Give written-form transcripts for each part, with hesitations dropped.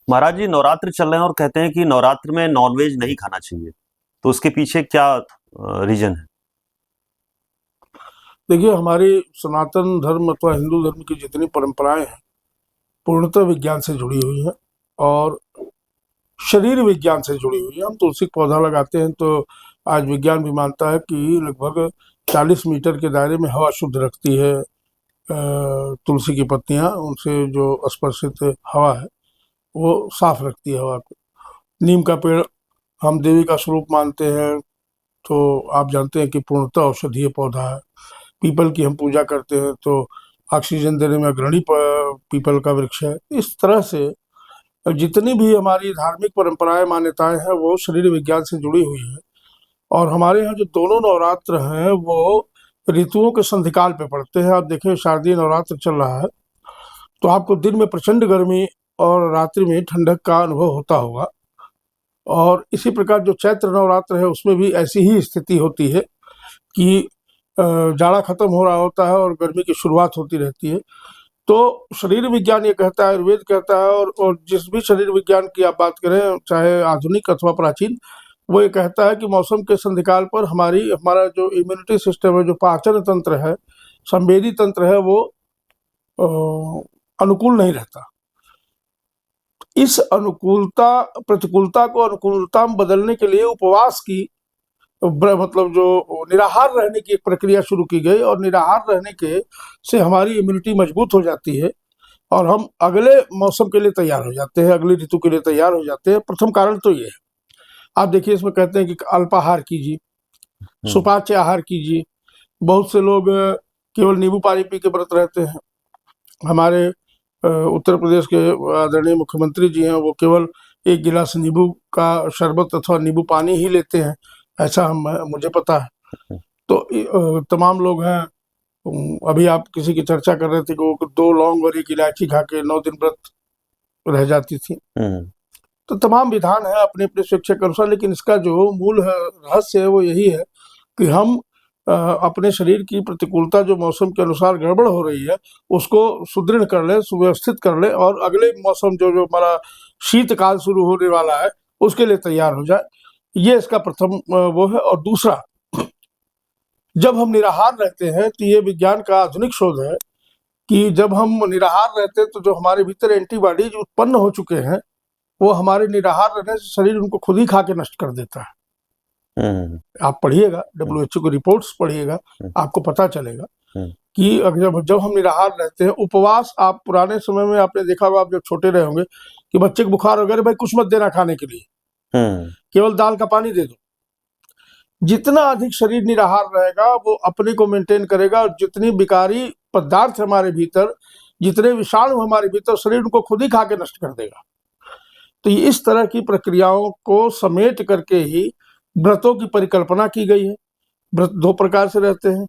महाराज जी, नवरात्र चल रहे हैं और कहते हैं कि नवरात्र में नॉनवेज नहीं खाना चाहिए, तो उसके पीछे क्या रीजन है? देखिए, हमारी सनातन धर्म अथवा हिंदू धर्म की जितनी परंपराएं हैं पूर्णतः विज्ञान से जुड़ी हुई हैं और शरीर विज्ञान से जुड़ी हुई है। हम तुलसी का पौधा लगाते हैं तो आज विज्ञान भी मानता है कि लगभग 40 मीटर के दायरे में हवा शुद्ध रखती है। तुलसी की पत्तियां, उनसे जो स्पर्शित हवा है वो साफ रखती है हवा को। नीम का पेड़ हम देवी का स्वरूप मानते हैं, तो आप जानते हैं कि पूर्णतः औषधीय पौधा है। पीपल की हम पूजा करते हैं तो ऑक्सीजन देने में अग्रणी पीपल का वृक्ष है। इस तरह से जितनी भी हमारी धार्मिक परंपराएं मान्यताएं हैं वो शरीर विज्ञान से जुड़ी हुई है। और हमारे यहाँ जो दोनों नवरात्र हैं वो ऋतुओं के संधिकाल पे पड़ते हैं। आप देखें, शारदीय नवरात्र चल रहा है तो आपको दिन में प्रचंड गर्मी और रात्रि में ठंडक का अनुभव होता होगा। और इसी प्रकार जो चैत्र नवरात्र है उसमें भी ऐसी ही स्थिति होती है कि जाड़ा खत्म हो रहा होता है और गर्मी की शुरुआत होती रहती है। तो शरीर विज्ञान ये कहता है, आयुर्वेद कहता है, और जिस भी शरीर विज्ञान की आप बात करें, चाहे आधुनिक अथवा प्राचीन, वो ये कहता है कि मौसम के संधिकाल पर हमारा जो इम्यूनिटी सिस्टम है, जो पाचन तंत्र है, संवेदी तंत्र है, वो अनुकूल नहीं रहता। इस प्रतिकूलता को अनुकूलता में बदलने के लिए उपवास की मतलब जो निराहार रहने की एक प्रक्रिया शुरू की गई, और निराहार रहने के से हमारी इम्यूनिटी मजबूत हो जाती है और हम अगले मौसम के लिए तैयार हो जाते हैं, अगली ऋतु के लिए तैयार हो जाते हैं। प्रथम कारण तो ये है। आप देखिए, इसमें कहते हैं कि अल्पाहार कीजिए, सुपाच्य आहार कीजिए। बहुत से लोग केवल नींबू पानी पी के व्रत रहते हैं। हमारे उत्तर प्रदेश के आदरणीय मुख्यमंत्री जी हैं, वो केवल एक गिलास नींबू का शरबत अथवा नींबू पानी ही लेते हैं, ऐसा मुझे पता है। तो तमाम लोग हैं। अभी आप किसी की चर्चा कर रहे थे कि वो 2 लौंग और 1 इलायची खा के 9 दिन व्रत रह जाती थी। तो तमाम विधान है अपने अपने शिक्षा के अनुसार, लेकिन इसका जो मूल रहस्य है वो यही है कि हम अपने शरीर की प्रतिकूलता जो मौसम के अनुसार गड़बड़ हो रही है उसको सुदृढ़ कर ले, सुव्यवस्थित कर ले, और अगले मौसम जो जो हमारा शीतकाल शुरू होने वाला है उसके लिए तैयार हो जाए। ये इसका प्रथम वो है। और दूसरा, जब हम निराहार रहते हैं तो ये विज्ञान का आधुनिक शोध है कि जब हम निराहार रहते हैं तो जो हमारे भीतर एंटीबॉडी जो उत्पन्न हो चुके हैं वो हमारे निराहार रहने से शरीर उनको खुद ही खा के नष्ट कर देता है। आप पढ़िएगा, WHO की रिपोर्ट्स पढ़िएगा, आपको पता चलेगा कि जब हम निराहार रहते हैं, उपवास, आप पुराने समय में आपने देखा होगा, आप जब छोटे रहे होंगे, कि बच्चे को बुखार वगैरह, भाई कुछ मत देना खाने के लिए, केवल दाल का पानी दे दो। जितना अधिक शरीर निराहार रहेगा वो अपने को मेंटेन करेगा, और जितनी विकारी पदार्थ हमारे भीतर, जितने विषाणु हमारे भीतर, शरीर उनको खुद ही खा के नष्ट कर देगा। तो इस तरह की प्रक्रियाओं को समेट करके ही व्रतों की परिकल्पना की गई है। व्रत 2 प्रकार से रहते हैं।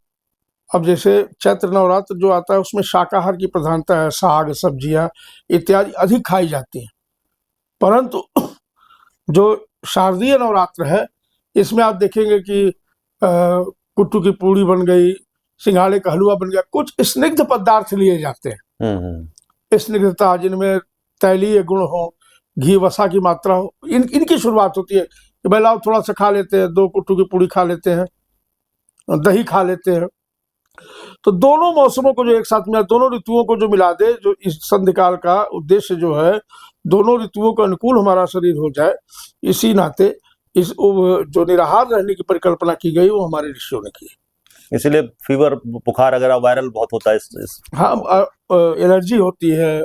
अब जैसे चैत्र नवरात्र जो आता है उसमें शाकाहार की प्रधानता है, साग सब्जियां इत्यादि अधिक खाई जाती हैं। परंतु जो शारदीय नवरात्र है इसमें आप देखेंगे कि कुट्टू की पूड़ी बन गई, सिंघाड़े का हलवा बन गया, कुछ स्निग्ध पदार्थ लिए जाते हैं। स्निग्धता, जिनमें तैलीय गुण हो, घी वसा की मात्रा हो, इनकी शुरुआत होती है कि भाई लाओ थोड़ा सा खा लेते हैं, 2 कुट्टू की पूड़ी खा लेते हैं, दही खा लेते हैं। तो दोनों मौसमों को जो एक साथ मिला, दोनों ऋतुओं को जो मिला दे, जो इस संधिकाल का उद्देश्य जो है दोनों ऋतुओं के अनुकूल हमारा शरीर हो जाए, इसी नाते इस जो निराहार रहने की परिकल्पना की गई वो हमारे ऋषियों ने की। इसीलिए फीवर, बुखार वगैरह वायरल बहुत होता है हाँ, एलर्जी होती है,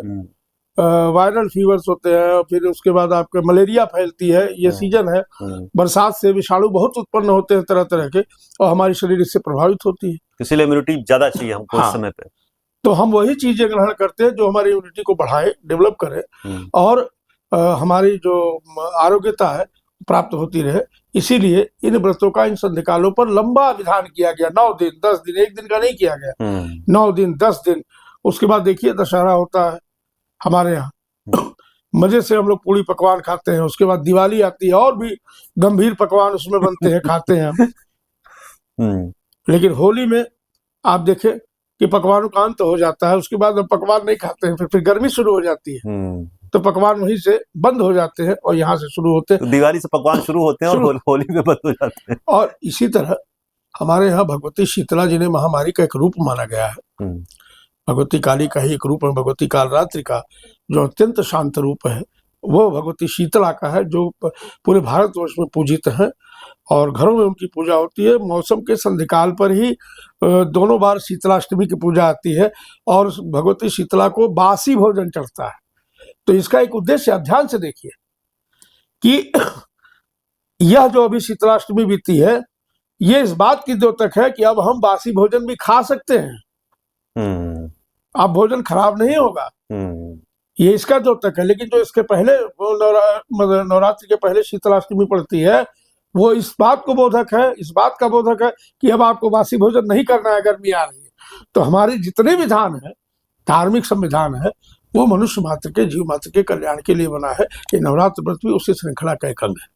वायरल फीवर्स होते हैं, फिर उसके बाद आपका मलेरिया फैलती है। ये सीजन है, बरसात से विषाणु बहुत उत्पन्न होते हैं तरह तरह के, और हमारी शरीर इससे प्रभावित होती है। इसीलिए इम्यूनिटी ज्यादा चाहिए हमको। हाँ, इस समय पे तो हम वही चीजें ग्रहण करते हैं जो हमारी इम्यूनिटी को बढ़ाए, डेवलप करे, और हमारी जो आरोग्यता है प्राप्त होती रहे। इसीलिए इन व्रतों का इन संधिकालों पर लंबा विधान किया गया। 9 दिन 10 दिन, एक दिन का नहीं किया गया, 9 दिन 10 दिन। उसके बाद देखिए दशहरा होता है हमारे यहाँ, मजे से हम लोग पूरी पकवान खाते हैं। उसके बाद दिवाली आती है, और भी गंभीर पकवान उसमें बनते हैं, खाते हैं हम। लेकिन होली में आप देखें कि पकवानों का अंत हो जाता है, उसके बाद हम पकवान नहीं खाते हैं, फिर गर्मी शुरू हो जाती है। तो पकवान वहीं से बंद हो जाते हैं और यहाँ से शुरू होते हैं। तो दिवाली से पकवान शुरू होते हैं और होली में बंद हो जाते हैं। और इसी तरह हमारे यहाँ भगवती शीतला जिन्हें महामारी का एक रूप माना गया है, भगवती काली का ही एक रूप है, भगवती कालरात्रि का जो अत्यंत शांत रूप है वो भगवती शीतला का है, जो पूरे भारतवर्ष में पूजित है और घरों में उनकी पूजा होती है। मौसम के संधिकाल पर ही दोनों बार शीतलाष्टमी की पूजा आती है और भगवती शीतला को बासी भोजन चढ़ता है। तो इसका एक उद्देश्य ध्यान से देखिए कि यह जो अभी शीतलाष्टमी बीती है ये इस बात की द्योतक है कि अब हम बासी भोजन भी खा सकते हैं, अब भोजन खराब नहीं होगा, ये इसका द्योतक है। लेकिन जो इसके पहले नवरात्रि के पहले शीतलाष्टमी पड़ती है वो इस बात को बोधक है, इस बात का बोधक है कि अब आपको बासी भोजन नहीं करना है, गर्मी आ रही है। तो हमारे जितने विधान है, धार्मिक संविधान है, वो मनुष्य मात्र के, जीव मात्र के कल्याण के लिए बना है। ये नवरात्र व्रत भी उसी श्रृंखला का एक अंग है।